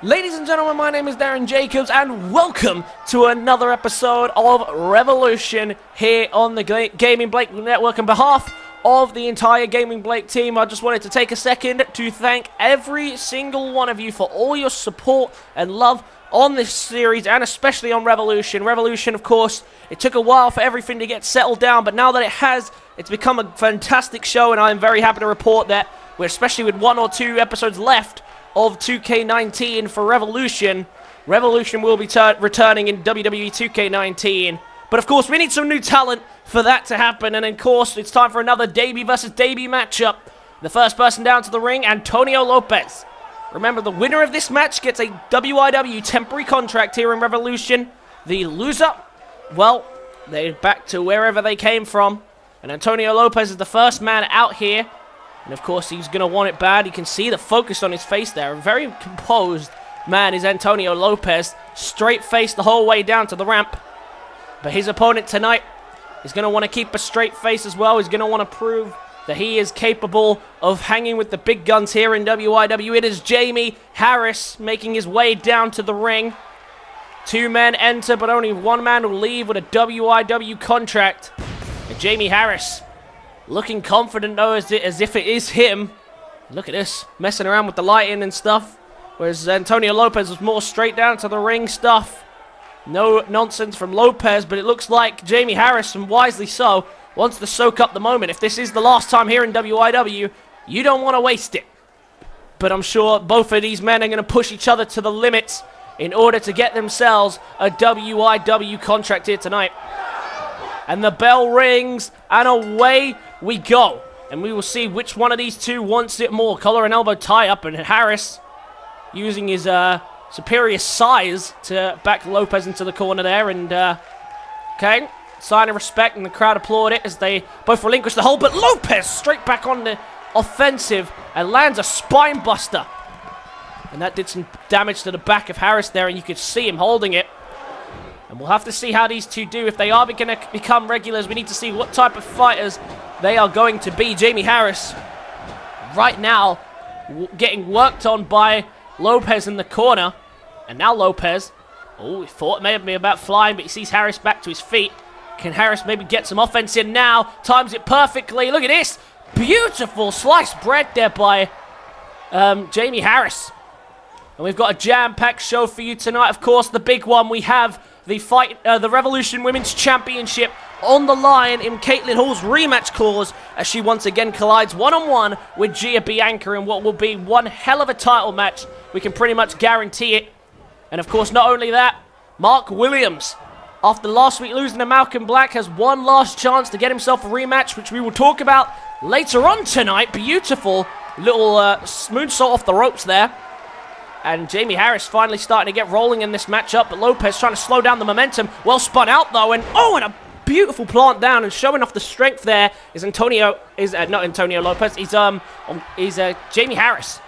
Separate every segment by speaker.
Speaker 1: Ladies and gentlemen, my name is Darren Jacobs, and welcome to another episode of Revolution here on the Gaming Blake Network. On behalf of the entire Gaming Blake team, I just wanted to take a second to thank every single one of you for all your support and love on this series, and especially on Revolution. Revolution, of course, it took a while for everything to get settled down, but now that it has, it's become a fantastic show, and I'm very happy to report that we're, especially with 1 or 2 episodes left of 2K19 for Revolution. Revolution will be returning in Wwe2K18. But of course, we need some new talent for that to happen. And of course, it's time for another Davey versus Davey matchup. The first person down to the ring, Antonio Lopez. Remember, the winner of this match gets a WIW temporary contract here in Revolution. The loser, well, they're back to wherever they came from. And Antonio Lopez is the first man out here. And of course, he's going to want it bad. You can see the focus on his face there. A very composed man is Antonio Lopez. Straight face the whole way down to the ramp. But his opponent tonight is going to want to keep a straight face as well. He's going to want to prove that he is capable of hanging with the big guns here in WIW. It is Jamie Harris making his way down to the ring. 2 men enter, but only 1 man will leave with a WIW contract. And Jamie Harris looking confident, though, as if it is him. Look at this, messing around with the lighting and stuff. Whereas Antonio Lopez was more straight down to the ring stuff. No nonsense from Lopez, but it looks like Jamie Harris, and wisely so, wants to soak up the moment. If this is the last time here in WIW, you don't want to waste it. But I'm sure both of these men are going to push each other to the limits in order to get themselves a WIW contract here tonight. And the bell rings, and away we go. And we will see which one of these two wants it more. Collar and elbow tie-up, and Harris using his superior size to back Lopez into the corner there. And, okay, sign of respect, and the crowd applaud it as they both relinquish the hold. But Lopez straight back on the offensive and lands a spine buster. And that did some damage to the back of Harris there, and you could see him holding it. And we'll have to see how these two do. If they are going to become regulars, we need to see what type of fighters they are going to be. Jamie Harris, right now, getting worked on by Lopez in the corner. And now Lopez, oh, he thought it may have been about flying, but he sees Harris back to his feet. Can Harris maybe get some offense in now? Times it perfectly. Look at this. Beautiful sliced bread there by Jamie Harris. And we've got a jam-packed show for you tonight. Of course, the big one, we have the Revolution Women's Championship on the line in Katelyn Hall's rematch clause as she once again collides one-on-one with Bianca in what will be one hell of a title match. We can pretty much guarantee it. And of course, not only that, Mark Williams, after last week losing to Malcolm Black, has one last chance to get himself a rematch, which we will talk about later on tonight. Beautiful little moonsault off the ropes there. And Jamie Harris finally starting to get rolling in this matchup, but Lopez trying to slow down the momentum. Well spun out though, and oh, and a beautiful plant down, and showing off the strength there is not Antonio Lopez. He's Jamie Harris.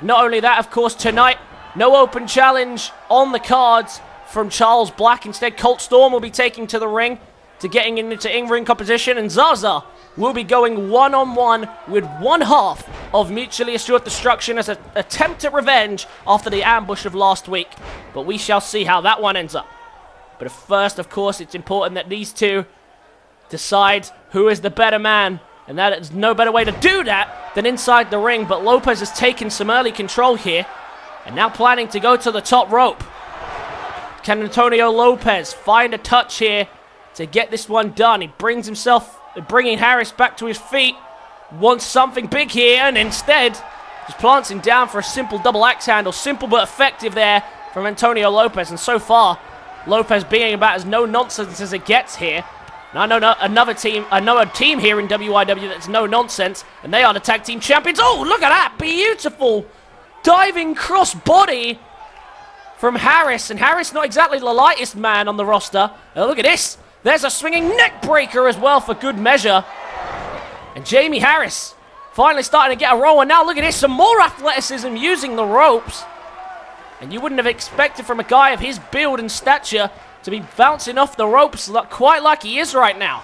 Speaker 1: Not only that, of course, tonight no open challenge on the cards from Charles Black. Instead, Colt Storm will be taking to the ring to getting into in-ring competition, and Zaza will be going one-on-one with one half of Mutually Assured Destruction as an attempt at revenge after the ambush of last week. But we shall see how that one ends up. But first, of course, it's important that these two decide who is the better man, and that is no better way to do that than inside the ring. But Lopez has taken some early control here, and now planning to go to the top rope. Can Antonio Lopez find a touch here to get this one done? He brings himself, bringing Harris back to his feet, wants something big here, and instead just plants him down for a simple double axe handle. Simple but effective there from Antonio Lopez, and so far Lopez being about as no nonsense as it gets here. And I know a team here in WIW that's no nonsense, and they are the tag team champions. Oh, look at that, beautiful diving cross body from Harris, and Harris not exactly the lightest man on the roster. Oh, look at this. There's a swinging neck breaker as well for good measure. And Jamie Harris finally starting to get a roll. And now look at this, some more athleticism using the ropes. And you wouldn't have expected from a guy of his build and stature to be bouncing off the ropes quite like he is right now.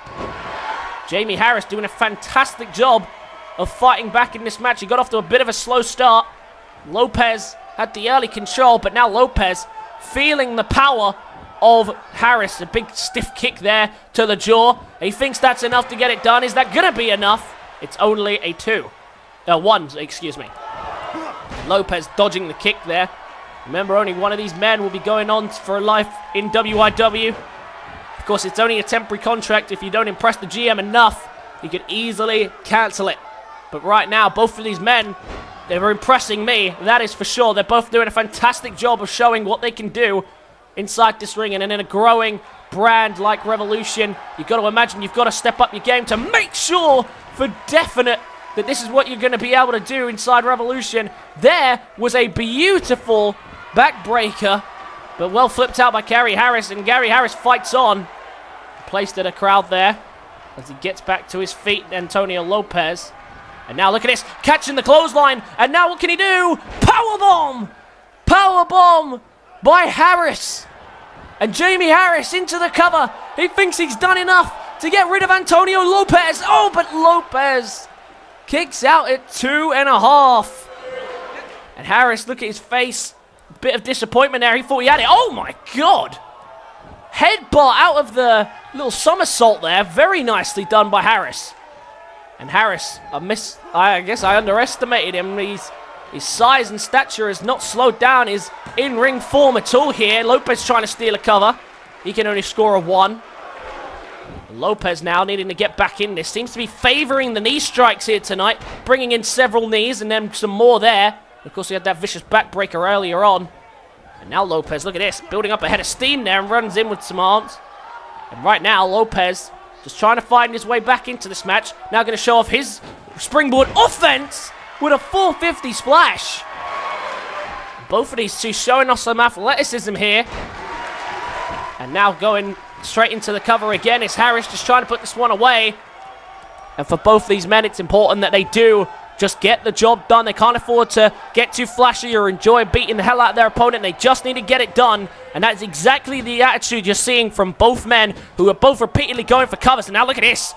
Speaker 1: Jamie Harris doing a fantastic job of fighting back in this match. He got off to a bit of a slow start. Lopez had the early control, but now Lopez feeling the power of Harris. A big stiff kick there to the jaw. He thinks that's enough to get it done. Is that going to be enough? It's only a 1, excuse me. Lopez dodging the kick there. Remember, only one of these men will be going on for a life in WIW. Of course, it's only a temporary contract. If you don't impress the GM enough, you could easily cancel it. But right now, both of these men, they were impressing me, that is for sure. They're both doing a fantastic job of showing what they can do inside this ring. And in a growing brand like Revolution, you've got to imagine you've got to step up your game to make sure for definite that this is what you're going to be able to do inside Revolution. There was a beautiful backbreaker, but well flipped out by Gary Harris, and Gary Harris fights on. Placed at a crowd there as he gets back to his feet, Antonio Lopez. And now look at this, catching the clothesline, and now what can he do? Powerbomb! Powerbomb by Harris. And Jamie Harris into the cover. He thinks he's done enough to get rid of Antonio Lopez. Oh, but Lopez kicks out at 2.5. And Harris, look at his face. Bit of disappointment there. He thought he had it. Oh, my God. Headbutt out of the little somersault there. Very nicely done by Harris. And Harris, I guess I underestimated him. His size and stature has not slowed down his in-ring form at all here. Lopez trying to steal a cover. He can only score a 1. Lopez now needing to get back in this. Seems to be favoring the knee strikes here tonight. Bringing in several knees and then some more there. Of course, he had that vicious backbreaker earlier on. And now Lopez, look at this. Building up a head of steam there and runs in with some arms. And right now, Lopez just trying to find his way back into this match. Now going to show off his springboard offense with a 450 splash. Both of these two showing off some athleticism here. And now going straight into the cover again is Harris, just trying to put this one away. And for both these men, it's important that they do just get the job done. They can't afford to get too flashy or enjoy beating the hell out of their opponent. They just need to get it done. And that's exactly the attitude you're seeing from both men, who are both repeatedly going for covers. And now look at this.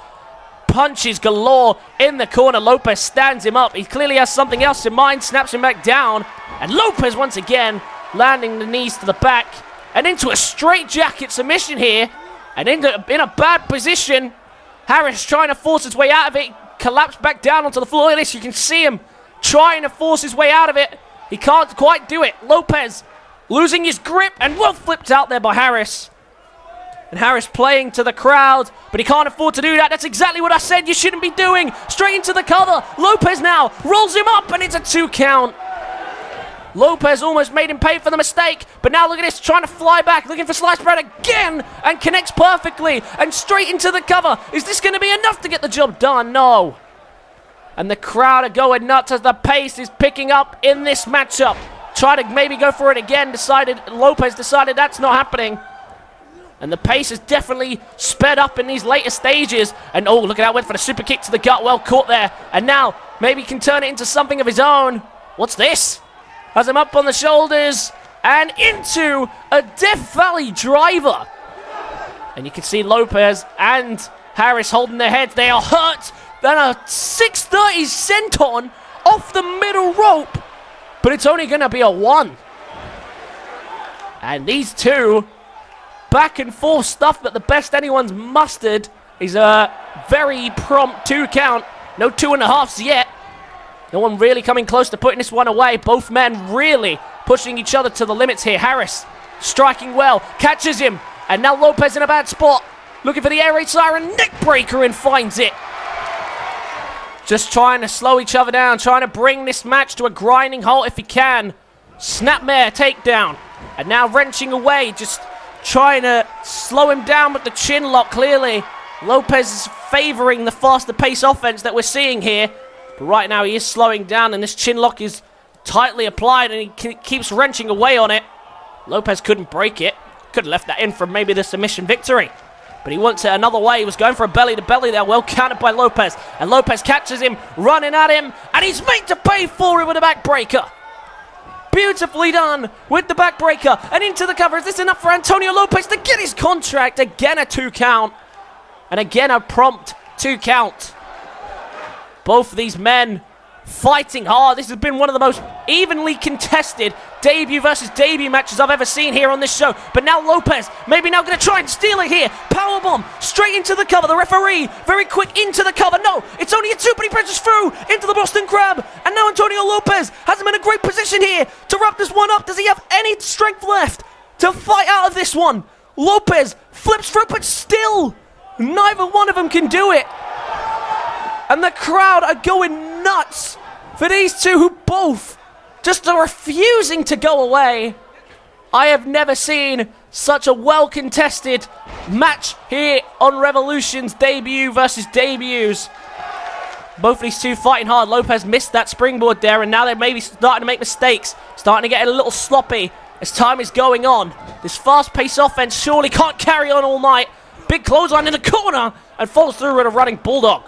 Speaker 1: Punches galore in the corner. Lopez stands him up. He clearly has something else in mind. Snaps him back down. And Lopez once again landing the knees to the back. And into a straightjacket submission here. And in a bad position. Harris trying to force his way out of it. Collapsed back down onto the floor. Look at this. You can see him trying to force his way out of it. He can't quite do it. Lopez losing his grip and well flipped out there by Harris. And Harris playing to the crowd, but he can't afford to do that. That's exactly what I said you shouldn't be doing. Straight into the cover. Lopez now rolls him up and it's a 2 count. Lopez almost made him pay for the mistake, but now look at this, trying to fly back, looking for slice bread again, and connects perfectly, and straight into the cover. Is this going to be enough to get the job done? No. And the crowd are going nuts as the pace is picking up in this matchup. Try to maybe go for it again, Lopez decided that's not happening. And the pace is definitely sped up in these later stages. And oh, look at that, went for the super kick to the gut, well caught there. And now, maybe he can turn it into something of his own. What's this? Has him up on the shoulders and into a Death Valley driver. And you can see Lopez and Harris holding their heads. They are hurt. Then a 630 senton off the middle rope. But it's only going to be a 1. And these two back and forth stuff that the best anyone's mustered is a very prompt 2 count. No 2.5s yet. No one really coming close to putting this one away. Both men really pushing each other to the limits here. Harris striking well, catches him, and now Lopez in a bad spot. Looking for the air raid siren, neck breaker, and finds it. Just trying to slow each other down, trying to bring this match to a grinding halt if he can. Snapmare takedown, and now wrenching away, just trying to slow him down with the chin lock. Clearly, Lopez is favoring the faster pace offense that we're seeing here. But right now he is slowing down and this chin lock is tightly applied and he keeps wrenching away on it. Lopez couldn't break it. Could have left that in for maybe the submission victory. But he wants it another way. He was going for a belly-to-belly there. Well countered by Lopez. And Lopez catches him, running at him. And he's made to pay for it with a backbreaker. Beautifully done with the backbreaker. And into the cover. Is this enough for Antonio Lopez to get his contract? Again a 2 count. And again a prompt 2 count. Both of these men fighting hard. This has been one of the most evenly contested debut versus debut matches I've ever seen here on this show. But now Lopez, maybe now going to try and steal it here. Powerbomb, straight into the cover. The referee, very quick into the cover. No, it's only a 2, but he presses through into the Boston Crab. And now Antonio Lopez has him in a great position here to wrap this one up. Does he have any strength left to fight out of this one? Lopez flips through, but still, neither one of them can do it. And the crowd are going nuts for these two who both just are refusing to go away. I have never seen such a well-contested match here on Revolution's debut versus debuts. Both of these two fighting hard. Lopez missed that springboard there, and now they're maybe starting to make mistakes. Starting to get a little sloppy as time is going on. This fast-paced offense surely can't carry on all night. Big clothesline in the corner and falls through with a running bulldog.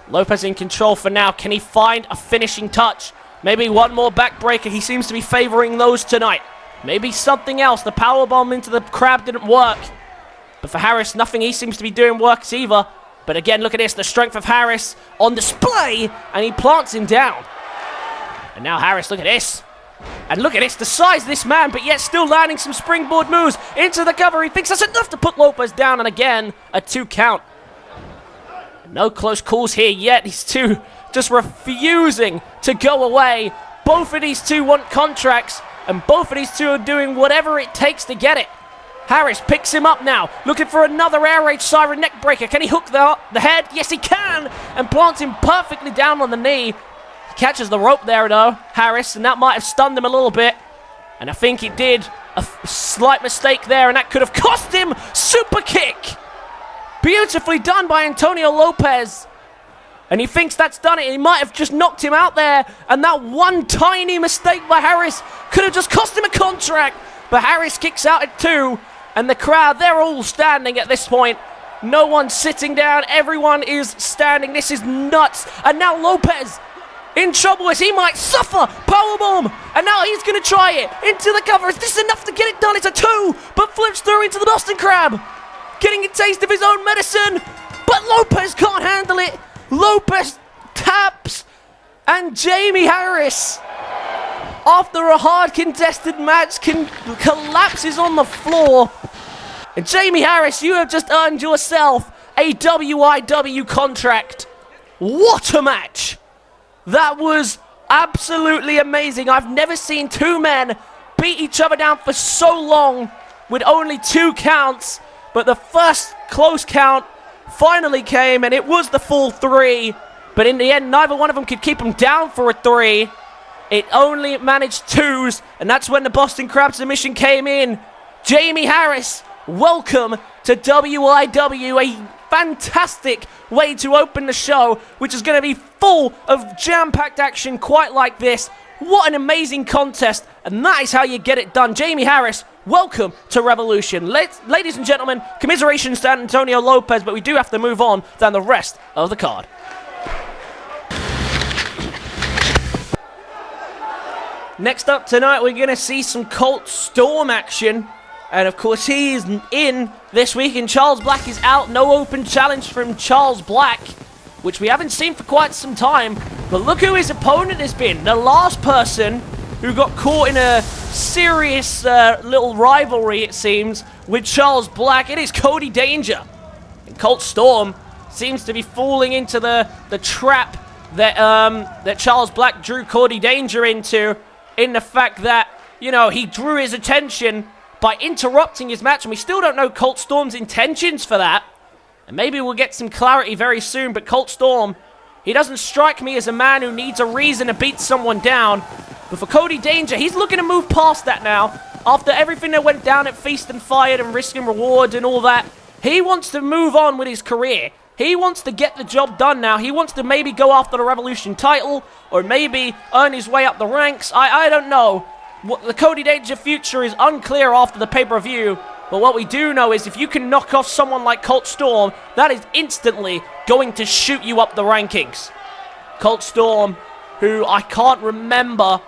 Speaker 1: Lopez in control for now. Can he find a finishing touch? Maybe one more backbreaker. He seems to be favoring those tonight. Maybe something else. The powerbomb into the crab didn't work. But for Harris, nothing he seems to be doing works either. But again, look at this. The strength of Harris on display. And he plants him down. And now Harris, look at this. And look at this. The size of this man, but yet still landing some springboard moves into the cover. He thinks that's enough to put Lopez down. And again, a 2 count. No close calls here yet. These two just refusing to go away. Both of these two want contracts, and both of these two are doing whatever it takes to get it. Harris picks him up now, looking for another air raid siren neck breaker. Can he hook the head? Yes, he can, and plants him perfectly down on the knee. He catches the rope there, though, Harris, and that might have stunned him a little bit. And I think he did a slight mistake there, and that could have cost him. Super kick! Beautifully done by Antonio Lopez. And he thinks that's done it. He might have just knocked him out there. And that one tiny mistake by Harris could have just cost him a contract. But Harris kicks out at 2. And the crowd, they're all standing at this point. No one's sitting down. Everyone is standing. This is nuts. And now Lopez in trouble as he might suffer. Powerbomb. And now he's going to try it. Into the cover. Is this enough to get it done? It's a 2. But flips through into the Boston Crab. Getting a taste of his own medicine, but Lopez can't handle it. Lopez taps, and Jamie Harris, after a hard contested match, collapses on the floor. And Jamie Harris, you have just earned yourself a WIW contract. What a match! That was absolutely amazing. I've never seen two men beat each other down for so long with only 2 counts. But the first close count finally came, and it was the full 3. But in the end, neither one of them could keep him down for a 3. It only managed 2s, and that's when the Boston Crab submission came in. Jamie Harris, welcome to WIW. A fantastic way to open the show, which is going to be full of jam-packed action quite like this. What an amazing contest, and that is how you get it done. Jamie Harris, welcome to Revolution. Ladies and gentlemen, commiserations to Antonio Lopez, but we do have to move on than the rest of the card. Next up tonight, we're going to see some Colt Storm action. And of course, he is in this week, and Charles Black is out. No open challenge from Charles Black, which we haven't seen for quite some time. But look who his opponent has been. The last person who got caught in a serious little rivalry, it seems, with Charles Black. It is Cody Danger. And Colt Storm seems to be falling into the trap that, that Charles Black drew Cody Danger into, in the fact that, you know, he drew his attention by interrupting his match, and we still don't know Colt Storm's intentions for that. And maybe we'll get some clarity very soon, but Colt Storm, he doesn't strike me as a man who needs a reason to beat someone down. But for Cody Danger, he's looking to move past that now. After everything that went down at Feast and Fired and Risk and Reward and all that, he wants to move on with his career. He wants to get the job done now. He wants to maybe go after the Revolution title, or maybe earn his way up the ranks. I don't know. The Cody Danger future is unclear after the pay-per-view. But what we do know is if you can knock off someone like Colt Storm, that is instantly going to shoot you up the rankings. Colt Storm, who I can't remember,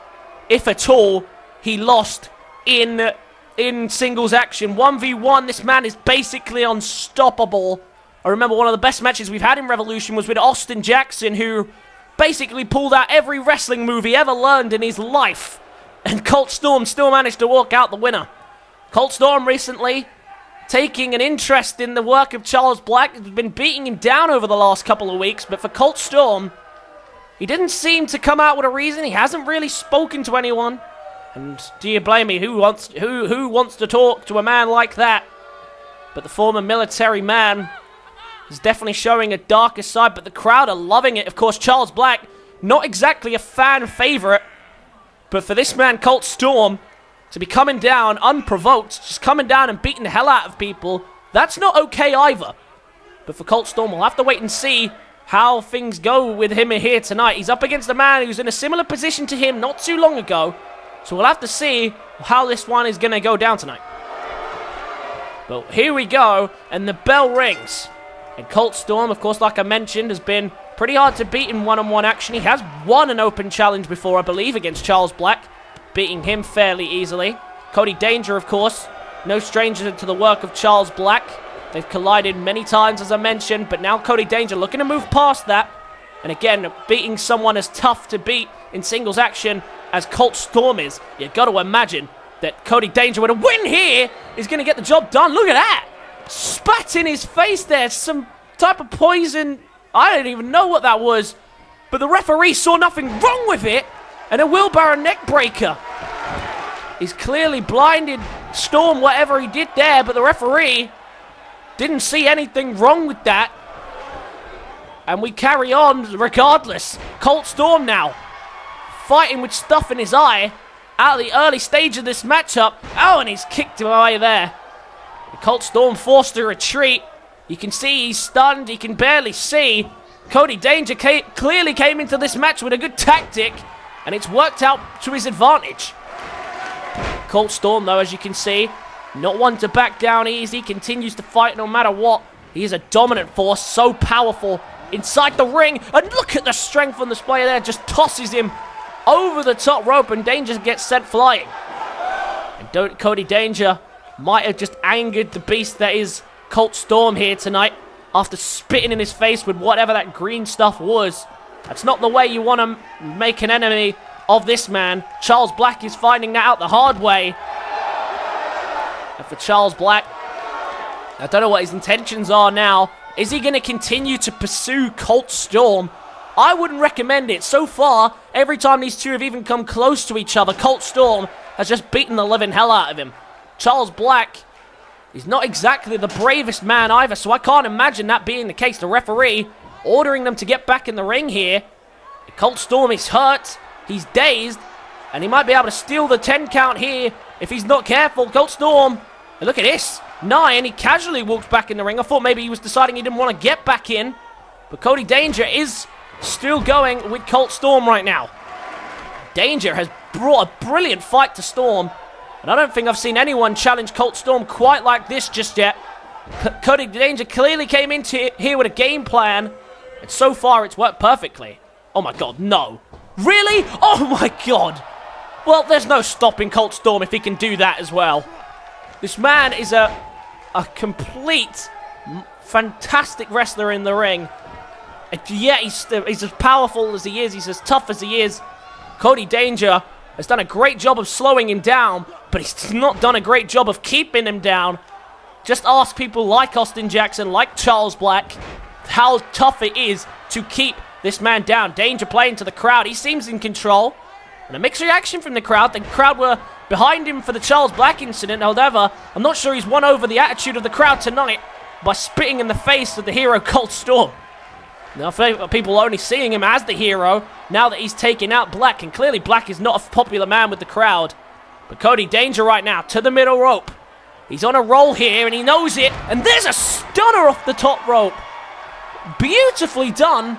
Speaker 1: if at all, he lost in singles action. 1v1, this man is basically unstoppable. I remember one of the best matches we've had in Revolution was with Austin Jackson, who basically pulled out every wrestling move he ever learned in his life. And Colt Storm still managed to walk out the winner. Colt Storm recently taking an interest in the work of Charles Black. Has been beating him down over the last couple of weeks, but for Colt Storm, he didn't seem to come out with a reason. He hasn't really spoken to anyone. And do you blame me? Who wants to talk to a man like that? But the former military man is definitely showing a darker side, but the crowd are loving it. Of course, Charles Black, not exactly a fan favorite, but for this man, Colt Storm, to be coming down unprovoked, just coming down and beating the hell out of people, that's not okay either. But for Colt Storm, we'll have to wait and see how things go with him here tonight. He's up against a man who's in a similar position to him not too long ago, so we'll have to see how this one is going to go down tonight. But here we go, and the bell rings. And Colt Storm, of course, like I mentioned, has been pretty hard to beat in one-on-one action. He has won an open challenge before, I believe, against Charles Black, beating him fairly easily. Cody Danger, of course, no stranger to the work of Charles Black. They've collided many times, as I mentioned, but now Cody Danger looking to move past that. And again, beating someone as tough to beat in singles action as Colt Storm is, you've got to imagine that Cody Danger, with a win here, is going to get the job done. Look at that! Spat in his face there, some type of poison. I don't even know what that was, but the referee saw nothing wrong with it, and a wheelbarrow neck breaker. He's clearly blinded Storm, whatever he did there, but the referee didn't see anything wrong with that. And we carry on regardless. Colt Storm now, fighting with stuff in his eye, out of the early stage of this matchup. Oh, and he's kicked him away there. Colt Storm forced to retreat. You can see he's stunned. He can barely see. Cody Danger clearly came into this match with a good tactic, and it's worked out to his advantage. Colt Storm, though, as you can see, not one to back down easy. Continues to fight no matter what. He is a dominant force, so powerful inside the ring. And look at the strength on display there. Just tosses him over the top rope, and Danger gets sent flying. And Cody Danger might have just angered the beast that is Colt Storm here tonight after spitting in his face with whatever that green stuff was. That's not the way you want to make an enemy of this man. Charles Black is finding that out the hard way. And for Charles Black, I don't know what his intentions are now. Is he going to continue to pursue Colt Storm? I wouldn't recommend it. So far, every time these two have even come close to each other, Colt Storm has just beaten the living hell out of him. Charles Black is not exactly the bravest man either, so I can't imagine that being the case. The referee ordering them to get back in the ring here. Colt Storm is hurt, he's dazed, and he might be able to steal the 10 count here if he's not careful. Colt Storm, and look at this, 9, he casually walked back in the ring. I thought maybe he was deciding he didn't want to get back in, but Cody Danger is still going with Colt Storm right now. Danger has brought a brilliant fight to Storm, and I don't think I've seen anyone challenge Colt Storm quite like this just yet. Cody Danger clearly came into here with a game plan, and so far it's worked perfectly. Oh my god, no. Really? Oh my god. Well, there's no stopping Colt Storm if he can do that as well. This man is a complete, fantastic wrestler in the ring. And yeah, he's as powerful as he is. He's as tough as he is. Cody Danger has done a great job of slowing him down, but he's not done a great job of keeping him down. Just ask people like Austin Jackson, like Charles Black, how tough it is to keep this man down. Danger playing to the crowd. He seems in control. And a mixed reaction from the crowd. The crowd were behind him for the Charles Black incident. However, I'm not sure he's won over the attitude of the crowd tonight by spitting in the face of the hero Colt Storm. Now, people are only seeing him as the hero now that he's taken out Black. And clearly Black is not a popular man with the crowd. But Cody Danger right now to the middle rope. He's on a roll here and he knows it. And there's a stunner off the top rope. Beautifully done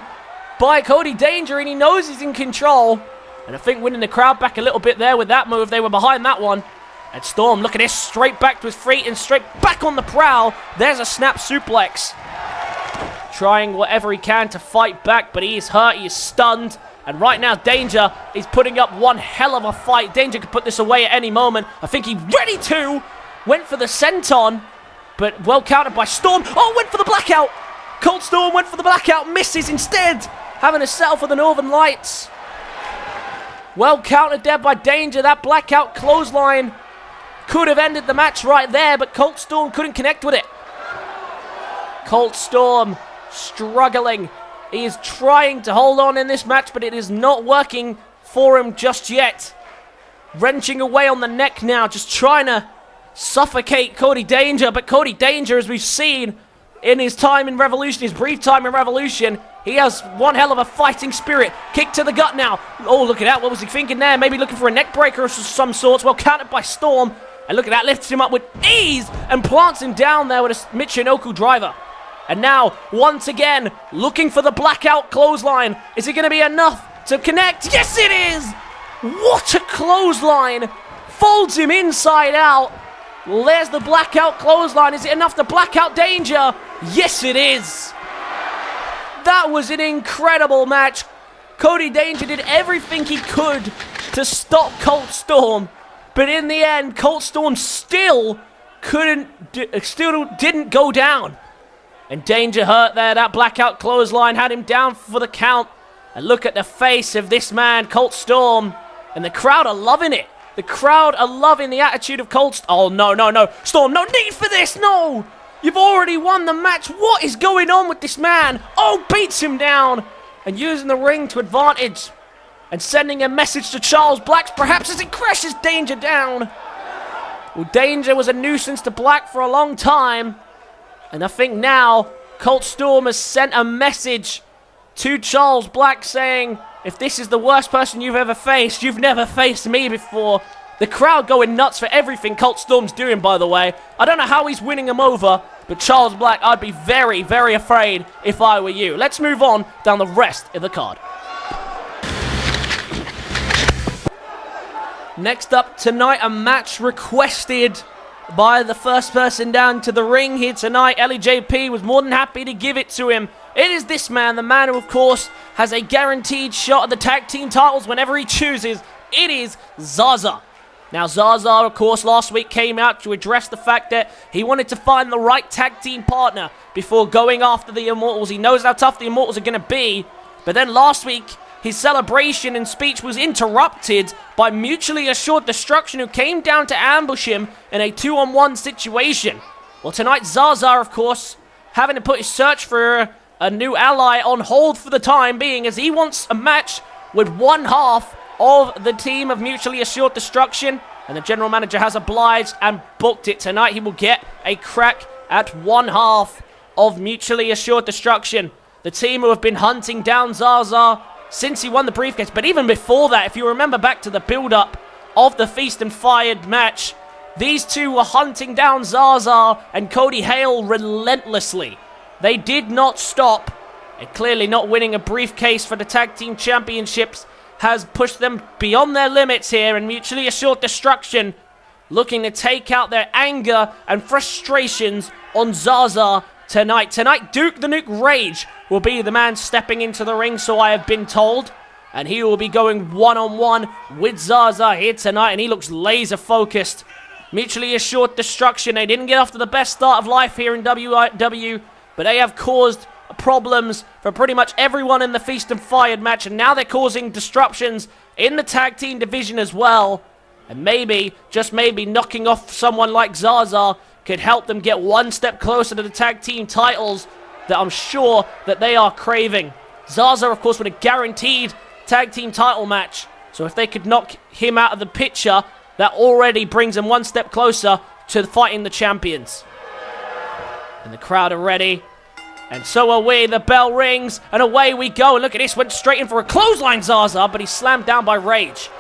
Speaker 1: by Cody Danger, and he knows he's in control. And I think winning the crowd back a little bit there with that move. They were behind that one. And Storm, look at this, straight back to his feet and straight back on the prowl. There's a snap suplex. Trying whatever he can to fight back, but he is hurt, he is stunned. And right now, Danger is putting up one hell of a fight. Danger could put this away at any moment. I think he's ready to. Went for the senton, but well countered by Storm. Oh, went for the blackout. Colt Storm went for the blackout, misses instead. having to settle for the Northern Lights. Well countered there by Danger. That blackout clothesline could have ended the match right there, but Colt Storm couldn't connect with it. Colt Storm struggling. He is trying to hold on in this match, but it is not working for him just yet. Wrenching away on the neck now, just trying to suffocate Cody Danger. But Cody Danger, as we've seen in his time in Revolution, his brief time in Revolution, he has one hell of a fighting spirit. Kick to the gut now. Oh, look at that. What was he thinking there? Maybe looking for a neck breaker of some sorts. Well countered by Storm. And look at that. Lifts him up with ease and plants him down there with a Michinoku driver. And now, once again, looking for the blackout clothesline. Is it going to be enough to connect? Yes, it is! What a clothesline! Folds him inside out. There's the blackout clothesline. Is it enough to black out Danger? Yes, it is. That was an incredible match. Cody Danger did everything he could to stop Colt Storm. But in the end, Colt Storm still didn't go down. And Danger hurt there. That blackout clothesline had him down for the count. And look at the face of this man, Colt Storm. And the crowd are loving it. The crowd are loving the attitude of Colt Storm. Oh, no, no, no. Storm, no need for this. No. You've already won the match. What is going on with this man? Oh, beats him down. And using the ring to advantage. And sending a message to Charles Black, perhaps, as he crashes Danger down. Well, Danger was a nuisance to Black for a long time. And I think now Colt Storm has sent a message to Charles Black saying, if this is the worst person you've ever faced, you've never faced me before. The crowd going nuts for everything Colt Storm's doing, by the way. I don't know how he's winning them over, but Charles Black, I'd be very, very afraid if I were you. Let's move on down the rest of the card. Next up tonight, a match requested by the first person down to the ring here tonight. LEJP was more than happy to give it to him. It is this man, the man who, of course, has a guaranteed shot at the tag team titles whenever he chooses. It is Zaza. Now, Zaza, of course, last week came out to address the fact that he wanted to find the right tag team partner before going after the Immortals. He knows how tough the Immortals are going to be. But then last week, his celebration and speech was interrupted by Mutually Assured Destruction, who came down to ambush him in a 2-on-1 situation. Well, tonight, Zaza, of course, having to put his search for a new ally on hold for the time being, as he wants a match with one half of the team of Mutually Assured Destruction. And the general manager has obliged and booked it. Tonight, he will get a crack at one half of Mutually Assured Destruction. The team who have been hunting down Zaza since he won the briefcase. But even before that, if you remember back to the build-up of the Feast and Fired match, these two were hunting down Zaza and Cody Hale relentlessly. They did not stop. And clearly not winning a briefcase for the Tag Team Championships has pushed them beyond their limits here. And Mutually Assured Destruction looking to take out their anger and frustrations on Zaza tonight. Tonight, Duke the Nuke Rage will be the man stepping into the ring, so I have been told. And he will be going one-on-one with Zaza here tonight, and he looks laser-focused. Mutually Assured Destruction, they didn't get off to the best start of life here in WIW, but they have caused problems for pretty much everyone in the Feast and Fired match, and now they're causing disruptions in the tag team division as well. And maybe, just maybe, knocking off someone like Zaza could help them get one step closer to the tag team titles that I'm sure that they are craving. Zaza, of course, with a guaranteed tag team title match. So if they could knock him out of the picture, that already brings them one step closer to fighting the champions. And the crowd are ready. And so are we. The bell rings, and away we go. And look at this, went straight in for a clothesline, Zaza, but he's slammed down by Rage.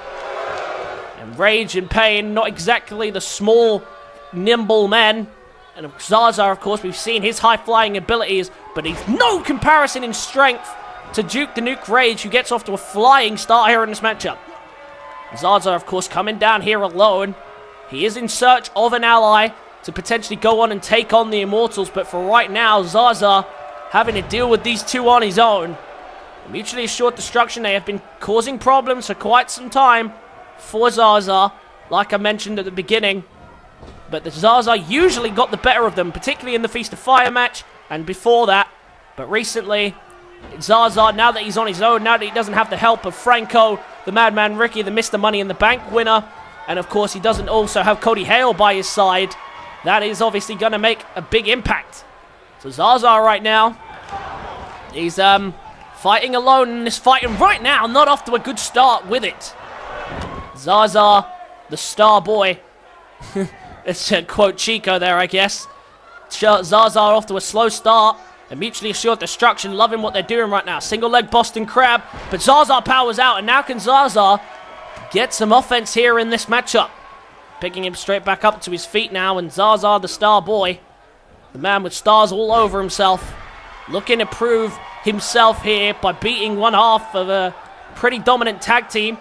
Speaker 1: And Rage in pain, not exactly the small, nimble men. And Zaza, of course, we've seen his high-flying abilities, but he's no comparison in strength to Duke the Nuke Rage, who gets off to a flying start here in this matchup. Zaza, of course, coming down here alone. He is in search of an ally to potentially go on and take on the Immortals, but for right now, Zaza having to deal with these two on his own. Mutually Assured Destruction, they have been causing problems for quite some time for Zaza, like I mentioned at the beginning. But the Zaza usually got the better of them, particularly in the Feast of Fire match and before that. But recently, Zaza, now that he's on his own, now that he doesn't have the help of Franco, the Madman Ricky, the Mr. Money in the Bank winner, and of course he doesn't also have Cody Hale by his side, that is obviously going to make a big impact. So Zaza right now, he's fighting alone in this fight, and right now, not off to a good start with it. Zaza, the star boy. Let's quote Chico there, I guess. Zaza off to a slow start. And Mutually Assured Destruction loving what they're doing right now. Single leg Boston Crab. But Zaza powers out. And now can Zaza get some offense here in this matchup. Picking him straight back up to his feet now. And Zaza, the star boy. The man with stars all over himself. Looking to prove himself here by beating one half of a pretty dominant tag team.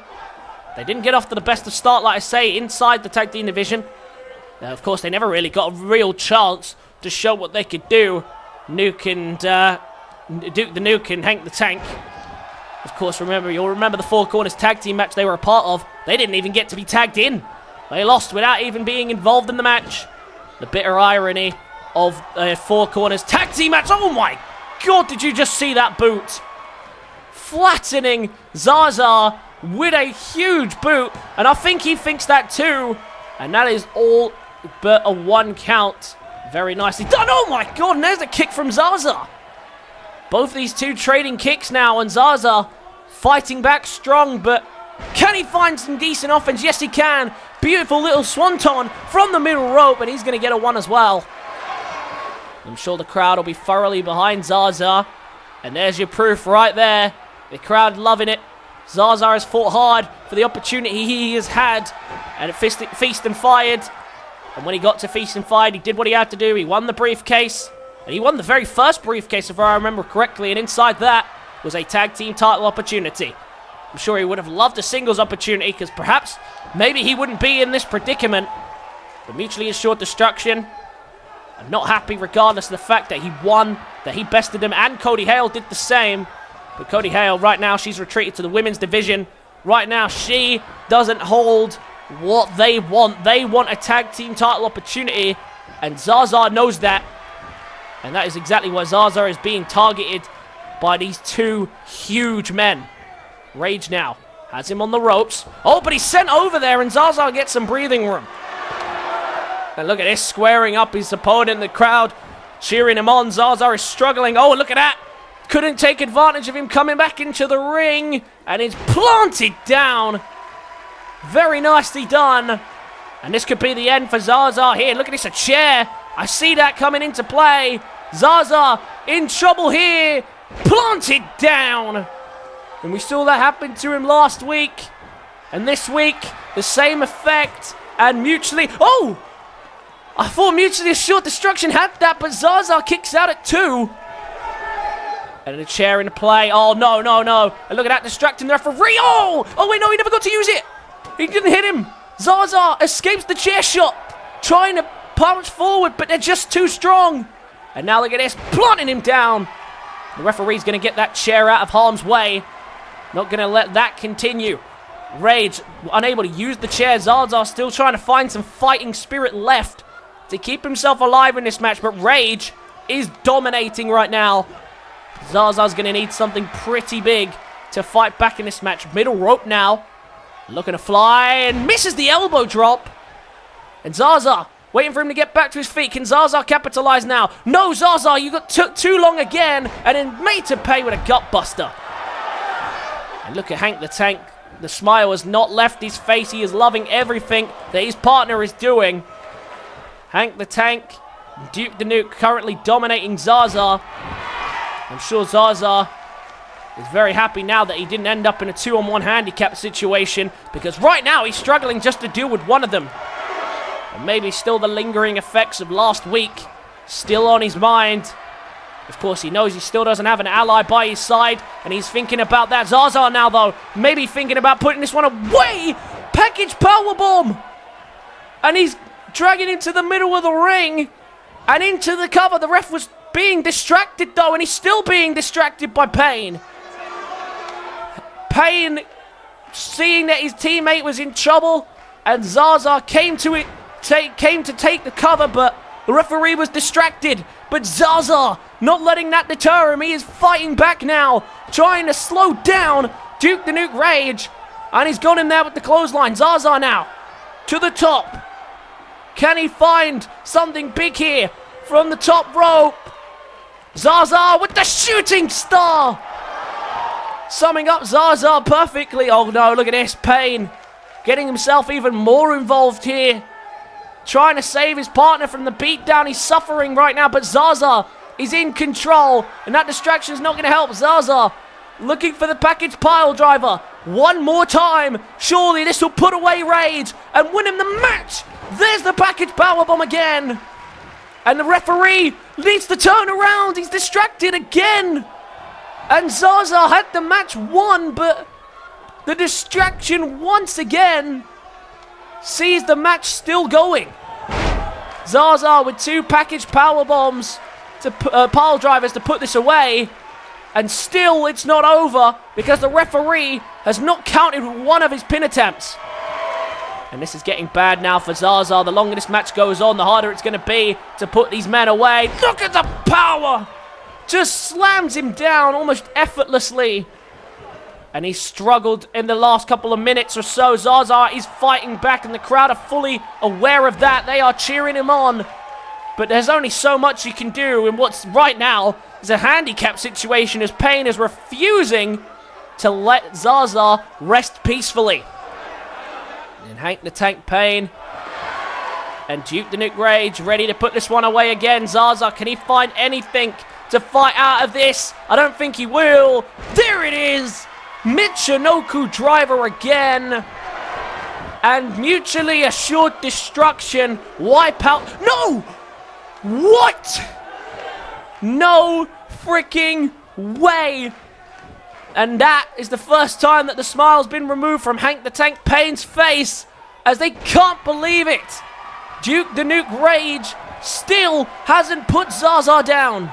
Speaker 1: They didn't get off to the best of start, like I say, inside the tag team division. Of course, they never really got a real chance to show what they could do. Duke the Nuke and Hank the Tank. Of course, you'll remember the Four Corners tag team match they were a part of. They didn't even get to be tagged in. They lost without even being involved in the match. The bitter irony of Four Corners tag team match. Oh my God, did you just see that boot? Flattening Zaza with a huge boot. And I think he thinks that too. And that is all but a 1 count. Very nicely done. Oh my God, and there's a kick from Zaza. Both these two trading kicks now, and Zaza fighting back strong, but can he find some decent offense? Yes, he can. Beautiful little swanton from the middle rope, and he's going to get a 1 as well. I'm sure the crowd will be thoroughly behind Zaza. And there's your proof right there. The crowd loving it. Zaza has fought hard for the opportunity he has had. And Feast and Fired. And when he got to Feast and Fired, he did what he had to do. He won the briefcase. And he won the very first briefcase, if I remember correctly. And inside that was a tag team title opportunity. I'm sure he would have loved a singles opportunity, because perhaps, maybe he wouldn't be in this predicament. But Mutually Assured Destruction, I'm not happy regardless of the fact that he won, that he bested him, and Cody Hale did the same. But Cody Hale, right now, she's retreated to the women's division. Right now, she doesn't hold what they want. They want a tag team title opportunity, and Zaza knows that. And that is exactly why Zaza is being targeted by these two huge men. Rage now has him on the ropes. Oh, but he's sent over there, and Zaza gets some breathing room. And look at this, squaring up his opponent, the crowd cheering him on. Zaza is struggling. Oh, look at that. Couldn't take advantage of him coming back into the ring. And he's planted down. Very nicely done. And this could be the end for Zaza here. Look at this, a chair. I see that coming into play. Zaza in trouble here. Planted down. And we saw that happen to him last week. And this week, the same effect. And Mutually... Oh! I thought Mutually Assured Destruction had that, but Zaza kicks out at 2. And a chair in play. Oh, no, no, no. And look at that, distracting the referee. Oh! Oh, wait, no, he never got to use it. He didn't hit him. Zaza escapes the chair shot. Trying to punch forward, but they're just too strong. And now look at this, planting him down. The referee's going to get that chair out of harm's way. Not going to let that continue. Rage, unable to use the chair. Zaza still trying to find some fighting spirit left to keep himself alive in this match, but Rage is dominating right now. Zaza's going to need something pretty big to fight back in this match. Middle rope now. Looking to fly and misses the elbow drop. And Zaza waiting for him to get back to his feet. Can Zaza capitalize now? No, Zaza, you took too long again. And then made to pay with a gut buster. And look at Hank the Tank. The smile has not left his face. He is loving everything that his partner is doing. Hank the Tank, Duke the Nuke currently dominating Zaza. I'm sure Zaza is very happy now that he didn't end up in a 2-on-1 handicap situation, because right now he's struggling just to deal with one of them. And maybe still the lingering effects of last week still on his mind. Of course, he knows he still doesn't have an ally by his side, and he's thinking about that. Zaza now, though, maybe thinking about putting this one away. Package powerbomb. And he's dragging into the middle of the ring and into the cover. The ref was being distracted, though, and he's still being distracted by Payne. Payne, seeing that his teammate was in trouble, and Zaza came to take the cover, but the referee was distracted. But Zaza not letting that deter him. He is fighting back now, trying to slow down Duke the Nuke Rage. And he's gone in there with the clothesline. Zaza now to the top. Can he find something big here from the top rope? Zaza with the shooting star. Summing up Zaza perfectly. Oh no, look at this. Pain getting himself even more involved here. Trying to save his partner from the beatdown. He's suffering right now, but Zaza is in control. And that distraction is not going to help. Zaza looking for the package pile driver. One more time. Surely this will put away Rage and win him the match. There's the package powerbomb again. And the referee needs to turn around. He's distracted again. And Zaza had the match won, but the distraction once again sees the match still going. Zaza with 2 package powerbombs to pile drivers to put this away. And still it's not over because the referee has not counted one of his pin attempts. And this is getting bad now for Zaza. The longer this match goes on, the harder it's going to be to put these men away. Look at the power! Just slams him down almost effortlessly. And he struggled in the last couple of minutes or so. Zaza is fighting back and the crowd are fully aware of that. They are cheering him on. But there's only so much you can do in what's right now is a handicap situation as Pain is refusing to let Zaza rest peacefully. And Hank the Tank Pain and Duke the Nuke Rage ready to put this one away again. Zaza, can he find anything to fight out of this? I don't think he will. There it is. Michinoku driver again. And mutually assured destruction. Wipe out. No! What? No freaking way. And that is the first time that the smile's been removed from Hank the Tank Pain's face, as they can't believe it. Duke the Nuke Rage still hasn't put Zaza down.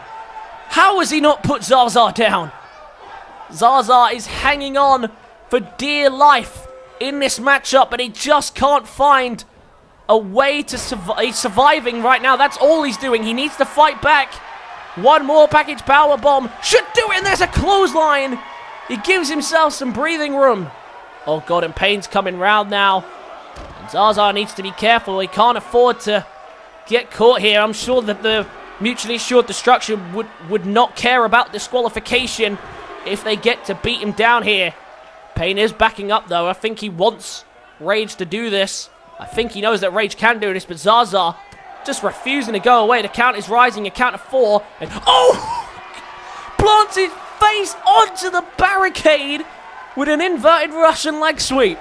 Speaker 1: How has he not put Zaza down? Zaza is hanging on for dear life in this matchup, but he just can't find a way to survive. He's surviving right now. That's all he's doing. He needs to fight back. One more package powerbomb should do it, and there's a clothesline. He gives himself some breathing room. Oh god, and Pain's coming round now. And Zaza needs to be careful. He can't afford to get caught here. I'm sure that the mutually assured destruction would not care about disqualification if they get to beat him down here. Pain is backing up though. I think he wants Rage to do this. I think he knows that Rage can do this, but Zaza just refusing to go away. The count is rising, a count of 4. And oh! Plants his face onto the barricade with an inverted Russian leg sweep.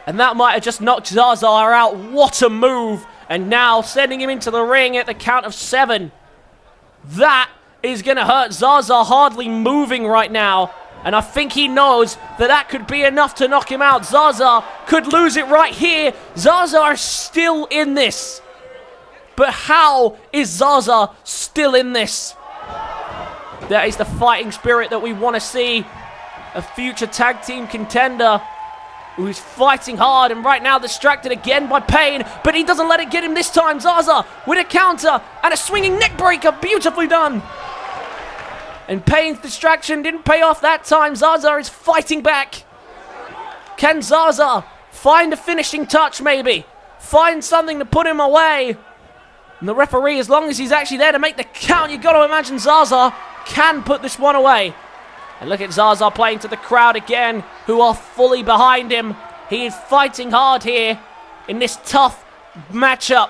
Speaker 1: And that might have just knocked Zaza out. What a move. And now sending him into the ring at the count of 7. That is going to hurt Zaza, hardly moving right now. And I think he knows that that could be enough to knock him out. Zaza could lose it right here. Zaza is still in this. But how is Zaza still in this? That is the fighting spirit that we want to see. A future tag team contender who's fighting hard and right now distracted again by Pain, but he doesn't let it get him this time. Zaza with a counter and a swinging neck breaker. Beautifully done. And Pain's distraction didn't pay off that time. Zaza is fighting back. Can Zaza find a finishing touch maybe? Find something to put him away? And the referee, as long as he's actually there to make the count, you've got to imagine Zaza can put this one away. And look at Zaza playing to the crowd again, who are fully behind him. He is fighting hard here in this tough matchup.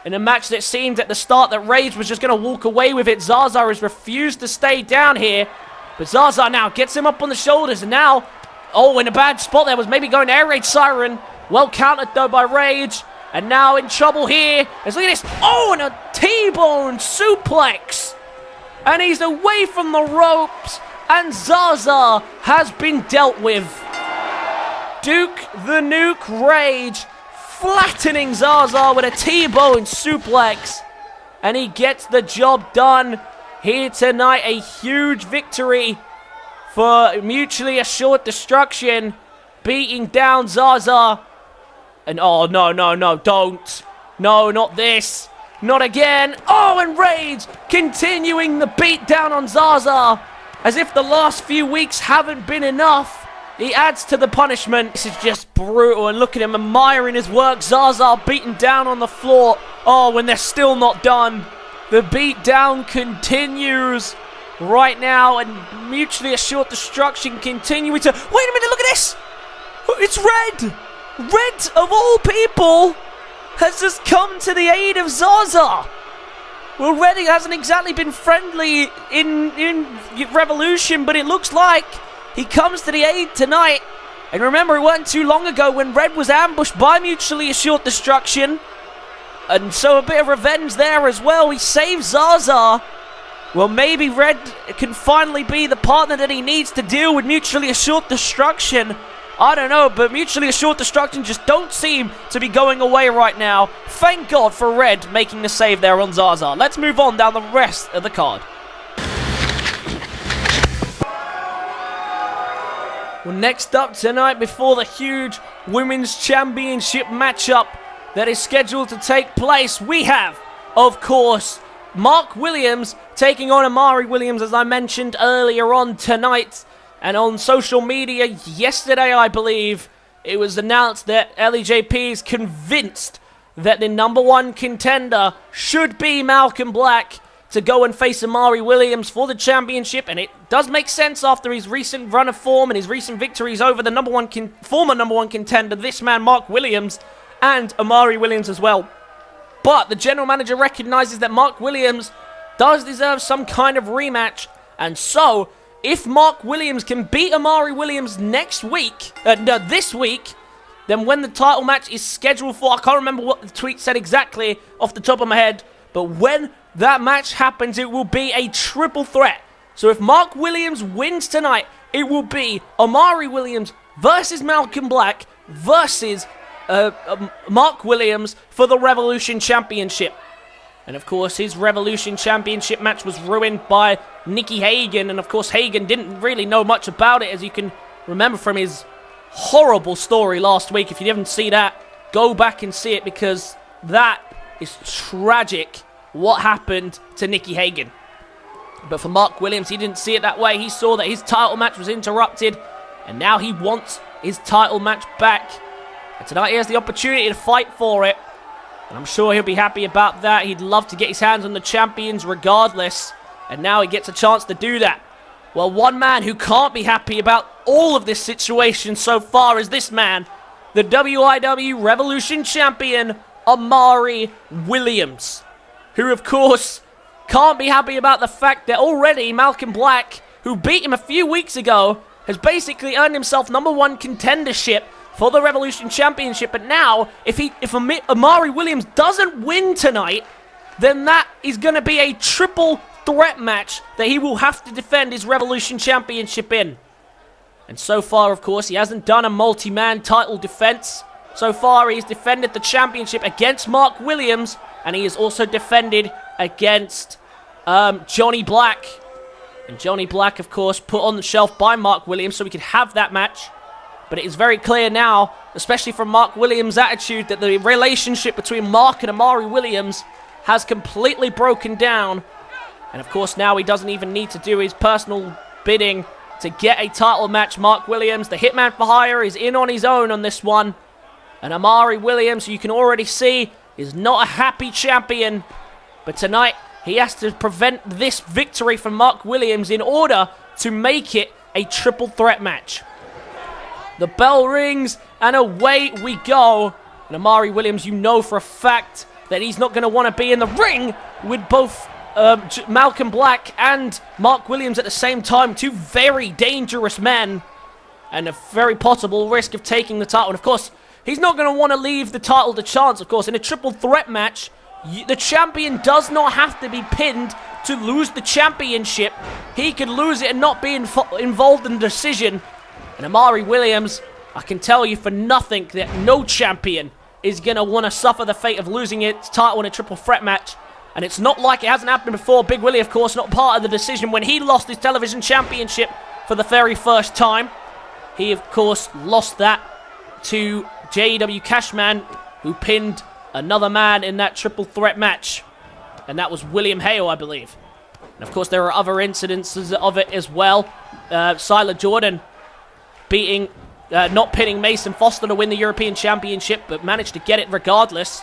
Speaker 1: In a match that seemed at the start that Rage was just going to walk away with it. Zaza has refused to stay down here. But Zaza now gets him up on the shoulders. And now, oh, in a bad spot there, was maybe going to air raid siren. Well countered though by Rage. And now in trouble here. Let's look at this. Oh, and a T-bone suplex. And he's away from the ropes. And Zaza has been dealt with. Duke the Nuke Rage flattening Zaza with a T-bone suplex. And he gets the job done here tonight. A huge victory for Mutually Assured Destruction, beating down Zaza. And oh, no, don't. No, not this. Not again. Oh, and Rage continuing the beat down on Zaza. As if the last few weeks haven't been enough. He adds to the punishment. This is just brutal. And look at him admiring his work. Zaza beaten down on the floor. Oh, when they're still not done. The beat down continues right now. And mutually assured destruction continuing to... Wait a minute, look at this. It's Red. Red, of all people, has just come to the aid of Zaza. Well, Red hasn't exactly been friendly in Revolution, but it looks like he comes to the aid tonight. And remember, it wasn't too long ago when Red was ambushed by mutually assured destruction. And so a bit of revenge there as well. He saves Zaza. Well, maybe Red can finally be the partner that he needs to deal with mutually assured destruction. I don't know, but mutually assured destruction just don't seem to be going away right now. Thank God for Red making the save there on Zaza. Let's move on down the rest of the card. Well, next up tonight, before the huge Women's Championship matchup that is scheduled to take place, we have, of course, Mark Williams taking on Omari Williams, as I mentioned earlier on tonight. And on social media yesterday, I believe, it was announced that LEJP is convinced that the #1 contender should be Malcolm Black to go and face Omari Williams for the championship. And it does make sense after his recent run of form and his recent victories over the former number one contender, this man, Mark Williams, and Omari Williams as well. But the general manager recognizes that Mark Williams does deserve some kind of rematch. And so, if Mark Williams can beat Omari Williams this week, then when the title match is scheduled for, I can't remember what the tweet said exactly off the top of my head, but when that match happens, it will be a triple threat. So if Mark Williams wins tonight, it will be Omari Williams versus Malcolm Black versus Mark Williams for the Revolution Championship. And of course, his Revolution Championship match was ruined by Nicky Hagan. And of course, Hagan didn't really know much about it, as you can remember from his horrible story last week. If you didn't see that, go back and see it, because that is tragic, what happened to Nicky Hagan. But for Mark Williams, he didn't see it that way. He saw that his title match was interrupted, and now he wants his title match back. And tonight he has the opportunity to fight for it. And I'm sure he'll be happy about that. He'd love to get his hands on the champions regardless. And now he gets a chance to do that. Well, one man who can't be happy about all of this situation so far is this man, the WIW Revolution Champion, Omari Williams. Who, of course, can't be happy about the fact that already Malcolm Black, who beat him a few weeks ago, has basically earned himself #1 contendership for the Revolution Championship. But now, if Omari Williams doesn't win tonight, then that is going to be a triple threat match that he will have to defend his Revolution Championship in. And so far, of course, he hasn't done a multi-man title defense. So far, he's defended the championship against Mark Williams, and he has also defended against Johnny Black. And Johnny Black, of course, put on the shelf by Mark Williams so we could have that match. But it is very clear now, especially from Mark Williams' attitude, that the relationship between Mark and Omari Williams has completely broken down. And of course, now he doesn't even need to do his personal bidding to get a title match. Mark Williams, the Hitman for Hire, is in on his own on this one. And Omari Williams, you can already see, is not a happy champion. But tonight, he has to prevent this victory from Mark Williams in order to make it a triple threat match. The bell rings, and away we go. And Omari Williams, you know for a fact that he's not going to want to be in the ring with both Malcolm Black and Mark Williams at the same time. Two very dangerous men, and a very possible risk of taking the title. And of course, he's not going to want to leave the title to chance. Of course, in a triple threat match, the champion does not have to be pinned to lose the championship. He could lose it and not be involved in the decision. And Omari Williams, I can tell you for nothing that no champion is going to want to suffer the fate of losing its title in a triple threat match. And it's not like it hasn't happened before. Big Willie, of course, not part of the decision when he lost his television championship for the very first time. He, of course, lost that to JW Cashman, who pinned another man in that triple threat match. And that was William Hale, I believe. And of course, there are other incidences of it as well. Siler Jordan beating, not pinning Mason Foster to win the European Championship, but managed to get it regardless.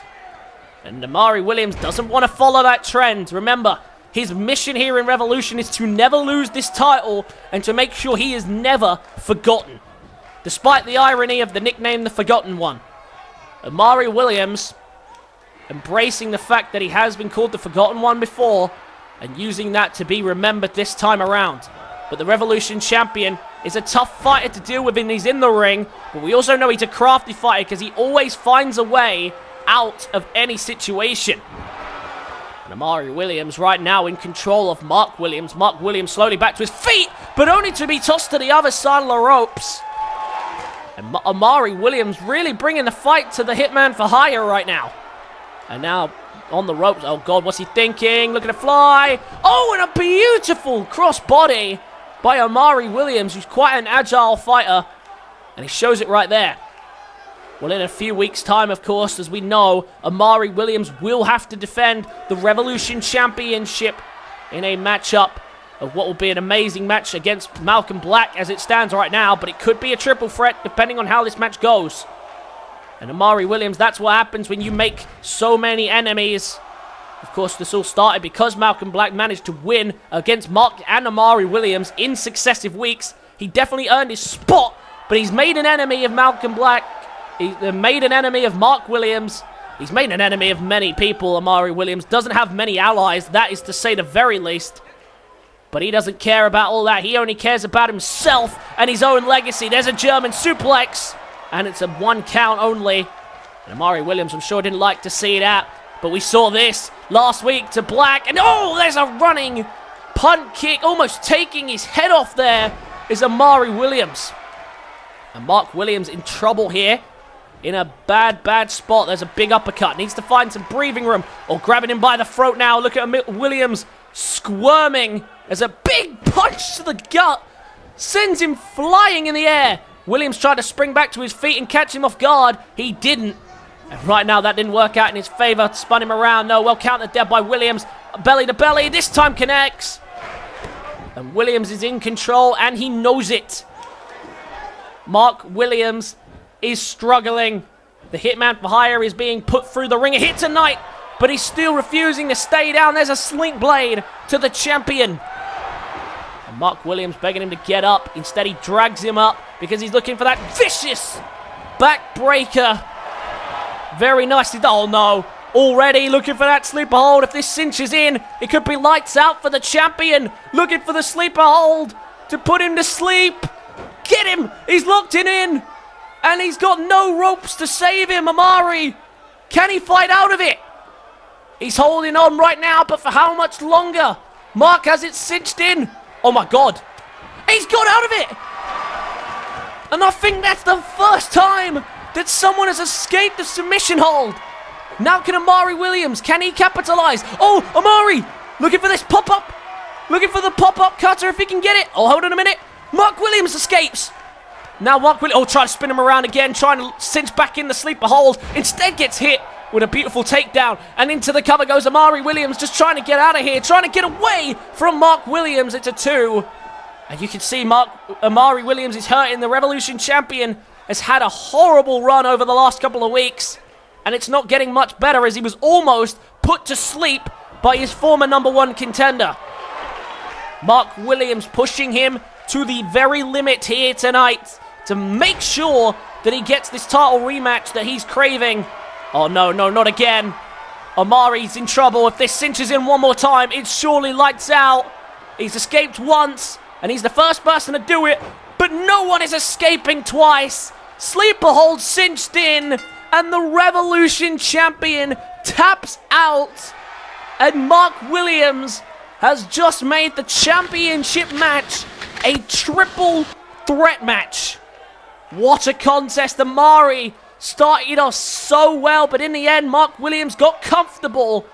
Speaker 1: And Omari Williams doesn't want to follow that trend. Remember, his mission here in Revolution is to never lose this title and to make sure he is never forgotten. Despite the irony of the nickname The Forgotten One. Omari Williams embracing the fact that he has been called The Forgotten One before and using that to be remembered this time around. But the Revolution champion is a tough fighter to deal with when he's in the ring, but we also know he's a crafty fighter because he always finds a way out of any situation. And Omari Williams right now in control of Mark Williams. Mark Williams slowly back to his feet, but only to be tossed to the other side of the ropes. And Omari Williams really bringing the fight to the Hitman for hire right now. And now on the ropes. Oh, God, what's he thinking? Look at the fly. Oh, and a beautiful crossbody by Omari Williams, who's quite an agile fighter. And he shows it right there. Well, in a few weeks' time, of course, as we know, Omari Williams will have to defend the Revolution Championship in a matchup of what will be an amazing match against Malcolm Black as it stands right now, but it could be a triple threat depending on how this match goes. And Omari Williams, that's what happens when you make so many enemies. Of course, this all started because Malcolm Black managed to win against Mark and Omari Williams in successive weeks. He definitely earned his spot, but he's made an enemy of Malcolm Black. He's made an enemy of Mark Williams. He's made an enemy of many people. Omari Williams doesn't have many allies, that is to say the very least. But he doesn't care about all that. He only cares about himself and his own legacy. There's a German suplex, and it's a 1 count only. And Omari Williams, I'm sure, didn't like to see that. But we saw this last week to Black. And oh, there's a running punt kick. Almost taking his head off there is Omari Williams. And Mark Williams in trouble here. In a bad spot. There's a big uppercut. Needs to find some breathing room. Or grabbing him by the throat now. Look at Williams squirming. There's a big punch to the gut. Sends him flying in the air. Williams tried to spring back to his feet and catch him off guard. He didn't. And right now that didn't work out in his favor. Spun him around. No, well countered there by Williams. Belly to belly. This time connects. And Williams is in control and he knows it. Mark Williams is struggling. The Hitman for hire is being put through the ringer here tonight, but he's still refusing to stay down. There's a slink blade to the champion. And Mark Williams begging him to get up. Instead, he drags him up because he's looking for that vicious backbreaker. Very nicely. Oh, no. Already looking for that sleeper hold. If this cinches in, it could be lights out for the champion. Looking for the sleeper hold to put him to sleep. Get him. He's locked in. And he's got no ropes to save him, Omari. Can he fight out of it? He's holding on right now, but for how much longer? Mark has it cinched in. Oh my God. He's got out of it. And I think that's the first time that someone has escaped the submission hold. Now can Omari Williams, can he capitalize? Oh, Omari, looking for this pop-up. Looking for the pop-up cutter if he can get it. Oh, hold on a minute. Mark Williams escapes. Now Mark Williams, trying to spin him around again, trying to cinch back in the sleeper hold. Instead gets hit with a beautiful takedown. And into the cover goes Omari Williams, just trying to get out of here, trying to get away from Mark Williams. It's a 2. And you can see Omari Williams is hurting. The Revolution champion has had a horrible run over the last couple of weeks. And it's not getting much better as he was almost put to sleep by his former #1 contender. Mark Williams pushing him to the very limit here tonight to make sure that he gets this title rematch that he's craving. Oh, no, not again. Omari's in trouble. If this cinches in one more time, it's surely lights out. He's escaped once, and he's the first person to do it, but no one is escaping twice. Sleeper hold cinched in, and the Revolution champion taps out. And Mark Williams has just made the championship match a triple threat match. What a contest. Omari started off so well, but in the end, Mark Williams got comfortable.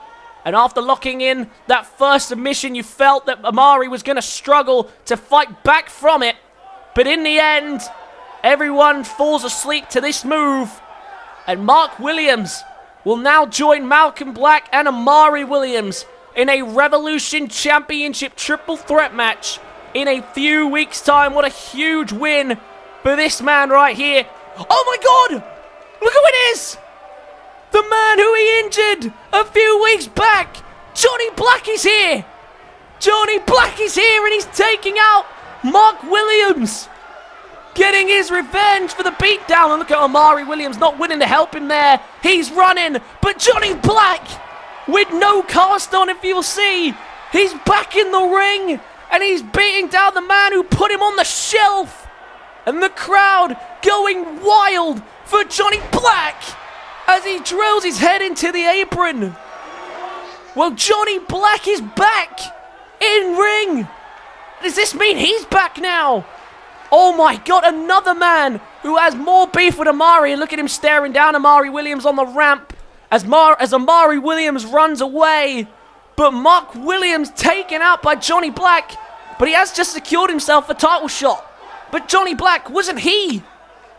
Speaker 1: And after locking in that first submission, you felt that Omari was going to struggle to fight back from it. But in the end, everyone falls asleep to this move. And Mark Williams will now join Malcolm Black and Omari Williams in a Revolution Championship triple threat match in a few weeks' time. What a huge win for this man right here. Oh my god! Look who it is! The man who he injured a few weeks back! Johnny Black is here! Johnny Black is here and he's taking out Mark Williams! Getting his revenge for the beatdown. And look at Omari Williams not willing to help him there. He's running, but Johnny Black, with no cast on, if you'll see, he's back in the ring and he's beating down the man who put him on the shelf. And the crowd going wild for Johnny Black as he drills his head into the apron. Well, Johnny Black is back in ring. Does this mean he's back now? Oh my god, another man who has more beef with Omari. And look at him staring down Omari Williams on the ramp as Omari Williams runs away. But Mark Williams taken out by Johnny Black. But he has just secured himself a title shot. But Johnny Black, wasn't he?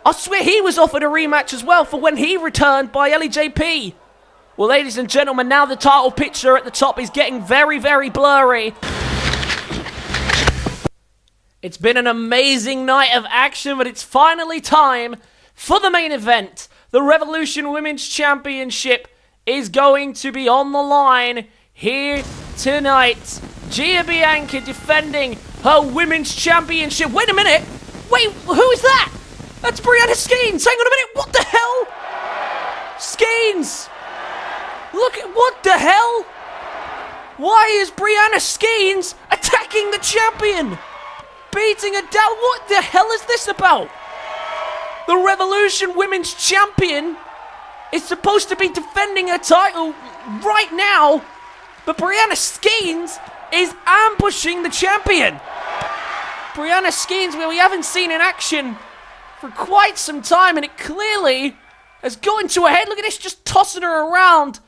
Speaker 1: I swear he was offered a rematch as well for when he returned by LEJP. Well, ladies and gentlemen, now the title picture at the top is getting very, very blurry. It's been an amazing night of action, but it's finally time for the main event. The Revolution Women's Championship is going to be on the line here tonight. Bianca defending her Women's Championship. Wait a minute. Wait, who is that? That's Brianna Skeens. Hang on a minute. What the hell? Skeens. Look at what the hell? Why is Brianna Skeens attacking the champion? Beating her down. What the hell is this about? The Revolution Women's Champion is supposed to be defending her title right now, but Brianna Skeens is ambushing the champion. Brianna Skeens, where we haven't seen in action for quite some time, and it clearly has gotten to her head. Look at this, just tossing her around,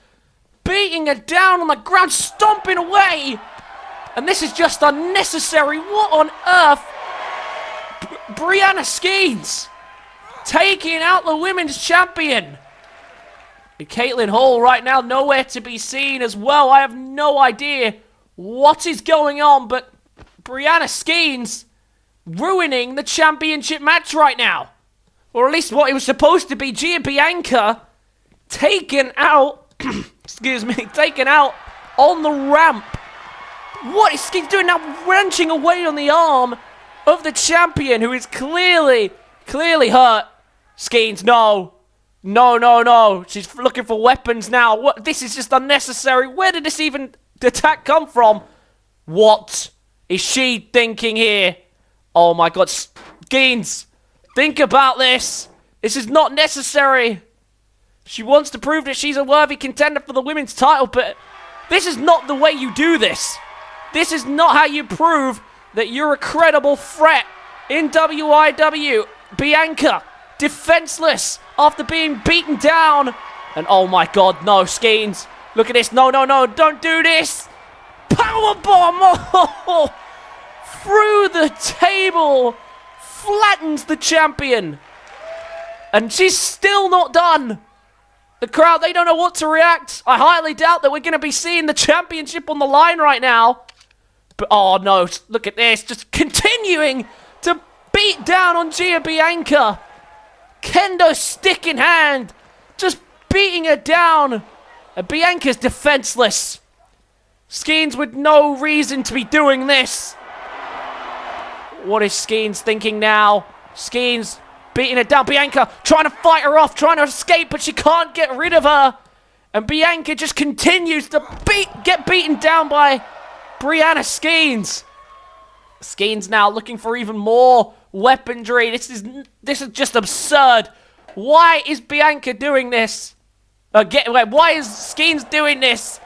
Speaker 1: beating her down on the ground, stomping away. And this is just unnecessary. What on earth? Brianna Skeens taking out the women's champion. And Katelyn Hall right now nowhere to be seen as well. I have no idea what is going on, but Brianna Skeens ruining the championship match right now. Or at least what it was supposed to be. Bianca taken out, excuse me, taken out on the ramp. What is Skeens doing now? Wrenching away on the arm of the champion, who is clearly hurt. Skeens, no. No. She's looking for weapons now. What? This is just unnecessary. Where did this even attack come from? What is she thinking here? Oh my god. Skeens, think about this. This is not necessary. She wants to prove that she's a worthy contender for the women's title, but this is not the way you do this. This is not how you prove that you're a credible threat in WIW. Bianca, defenseless after being beaten down. And oh my god, no, Skeens. Look at this. No, don't do this. Powerbomb. Oh, through the table. Flattens the champion. And she's still not done. The crowd, they don't know what to react. I highly doubt that we're going to be seeing the championship on the line right now. But, oh no, look at this. Just continuing to beat down on Bianca. Kendo stick in hand. Just beating her down. And Bianca's defenseless. Skeens with no reason to be doing this. What is Skeens thinking now? Skeens beating her down. Bianca trying to fight her off, trying to escape, but she can't get rid of her. And Bianca just continues to get beaten down by Brianna Skeens. Skeens now looking for even more weaponry. This is just absurd. Why is Bianca doing this? Why is Skeens doing this?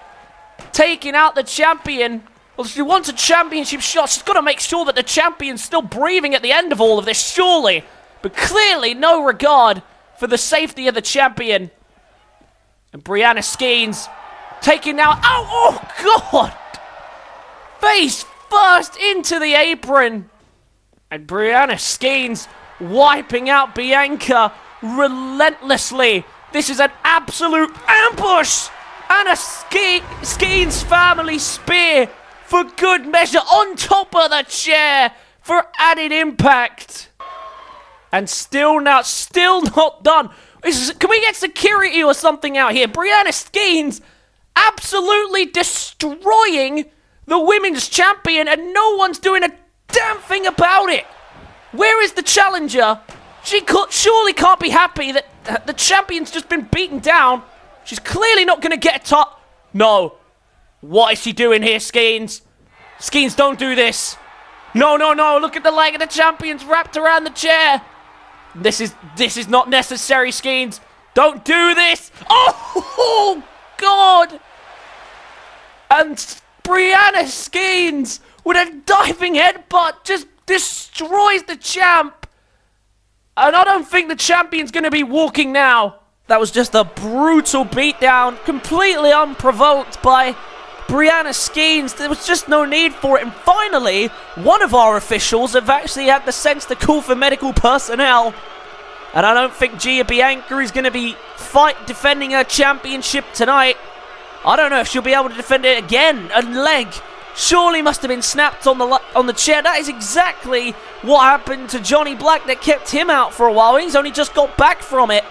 Speaker 1: Taking out the champion. Well, she wants a championship shot. She's got to make sure that the champion's still breathing at the end of all of this, surely. But clearly no regard for the safety of the champion. And Brianna Skeens taking out... Oh God! Face first into the apron. And Brianna Skeens wiping out Bianca relentlessly. This is an absolute ambush. And a Skeens family spear for good measure on top of the chair for added impact. And still not done. Can we get security or something out here? Brianna Skeens absolutely destroying the women's champion and no one's doing a damn thing about it. Where is the challenger? She surely can't be happy that the champion's just been beaten down. She's clearly not going to get a top. No. What is she doing here, Skeens? Skeens, don't do this. No, no, no. Look at the leg of the champion's wrapped around the chair. This is not necessary, Skeens. Don't do this. Oh, God. And Brianna Skeens with a diving headbutt just destroys the champ. And I don't think the champion's going to be walking now. That was just a brutal beatdown, completely unprovoked by Brianna Skeens. There was just no need for it. And finally, one of our officials have actually had the sense to call for medical personnel. And I don't think Bianca is going to be defending her championship tonight. I don't know if she'll be able to defend it again. A leg surely must have been snapped on the chair. That is exactly what happened to Johnny Black that kept him out for a while. He's only just got back from it.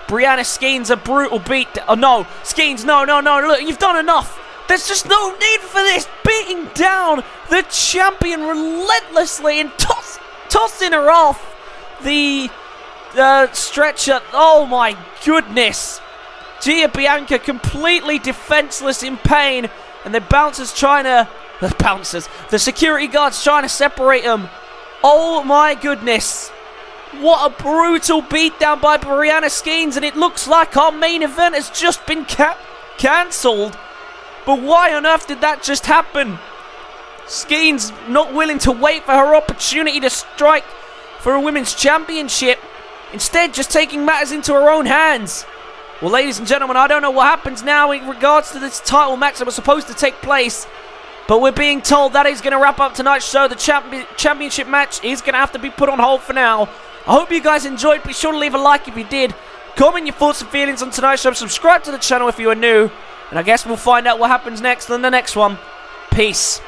Speaker 1: Brianna Skeens, a brutal beat. Oh, no. Skeens, no, no, no. Look, you've done enough. There's just no need for this. Beating down the champion relentlessly and tossing her off the stretcher. Oh, my goodness. Bianca completely defenseless in pain. And the bouncers trying to... The security guards trying to separate them. Oh, my goodness. What a brutal beatdown by Brianna Skeens, and it looks like our main event has just been cancelled. But why on earth did that just happen? Skeens not willing to wait for her opportunity to strike for a women's championship. Instead, just taking matters into her own hands. Well, ladies and gentlemen, I don't know what happens now in regards to this title match that was supposed to take place. But we're being told that is going to wrap up tonight's show. The championship match is going to have to be put on hold for now. I hope you guys enjoyed. Be sure to leave a like if you did. Comment your thoughts and feelings on tonight's show. Subscribe to the channel if you are new. And I guess we'll find out what happens next in the next one. Peace.